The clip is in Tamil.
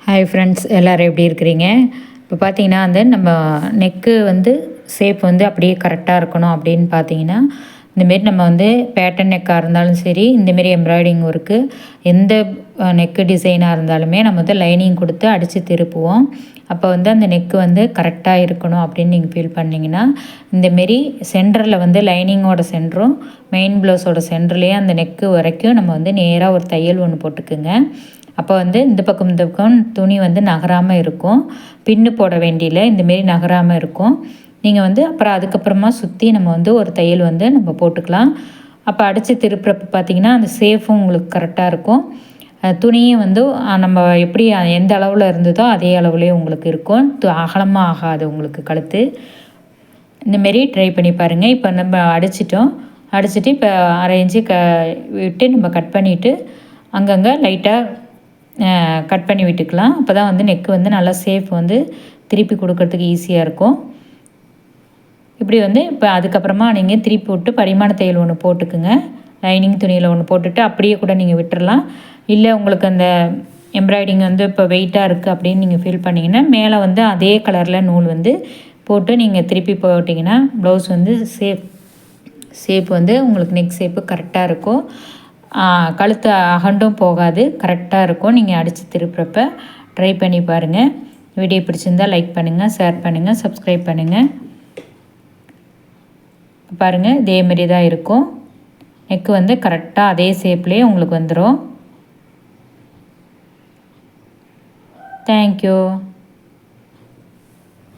ஹாய் ஃப்ரெண்ட்ஸ், எல்லோரும் எப்படி இருக்கிறீங்க? இப்போ பார்த்தீங்கன்னா நம்ம நெக்கு ஷேப் அப்படியே கரெக்டாக இருக்கணும் அப்படின்னு பார்த்தீங்கன்னா, இந்தமாரி நம்ம பேட்டன் நெக்காக இருந்தாலும் சரி, இந்தமாரி எம்ப்ராய்டிங் ஒர்க்கு எந்த நெக்கு டிசைனாக இருந்தாலுமே நம்ம லைனிங் கொடுத்து அடித்து திருப்புவோம். அப்போ அந்த நெக்கு கரெக்டாக இருக்கணும் அப்படின்னு நீங்கள் ஃபீல் பண்ணிங்கன்னா, இந்தமாரி சென்டரில் லைனிங்கோட சென்டரும் மெயின் ப்ளவுஸோட சென்டர்லேயே அந்த நெக்கு வரைக்கும் நம்ம நேராக ஒரு தையல் ஒன்று போட்டுக்குங்க. அப்போ இந்த பக்கம் துணி நகராமல் இருக்கும். பின்னு போட வேண்டியில இந்தமாரி நகராமல் இருக்கும். நீங்கள் அப்புறம் அதுக்கப்புறமா சுற்றி நம்ம ஒரு தையல் நம்ம போட்டுக்கலாம். அப்போ அடித்து திருப்புறப்ப பார்த்திங்கன்னா அந்த ஷேஃபும் உங்களுக்கு கரெக்டாக இருக்கும். துணியும் நம்ம எப்படி எந்த அளவில் இருந்ததோ அதே அளவுலேயே உங்களுக்கு இருக்கும். அகலமாக ஆகாது உங்களுக்கு கழுத்து. இந்தமாரி ட்ரை பண்ணி பாருங்கள். இப்போ நம்ம அடிச்சுட்டு இப்போ 1/2 இன்ச்சு விட்டு நம்ம கட் பண்ணிவிட்டு அங்கங்கே லைட்டாக கட் பண்ணி விட்டுக்கலாம். அப்போ தான் நெக்கு நல்லா ஷேப் திருப்பி கொடுக்கறதுக்கு ஈஸியாக இருக்கும். இப்படி இப்போ அதுக்கப்புறமா நீங்கள் திருப்பி விட்டு படிமான தையல் ஒன்று போட்டுக்குங்க. லைனிங் துணியில் ஒன்று போட்டுட்டு அப்படியே கூட நீங்கள் விட்டுறலாம். இல்லை உங்களுக்கு அந்த எம்ப்ராய்டிங் இப்போ வெயிட்டாக இருக்குது அப்படின்னு நீங்கள் ஃபீல் பண்ணிங்கன்னா மேலே அதே கலரில் நூல் போட்டு நீங்கள் திருப்பி போட்டிங்கன்னா ப்ளவுஸ் ஷேப் உங்களுக்கு நெக் ஷேப்பு கரெக்டாக இருக்கும். கழுத்து அகண்டும் போகாது, கரெக்டாக இருக்கும். நீங்கள் அடித்து திருப்புறப்ப ட்ரை பண்ணி பாருங்கள். வீடியோ பிடிச்சிருந்தால் லைக் பண்ணுங்கள், ஷேர் பண்ணுங்கள், சப்ஸ்கிரைப் பண்ணுங்கள். பாருங்கள், இதேமாரி தான் இருக்கும். நெக்கு கரெக்டாக அதே ஷேப்லேயே உங்களுக்கு வந்துடும். தேங்க்யூ.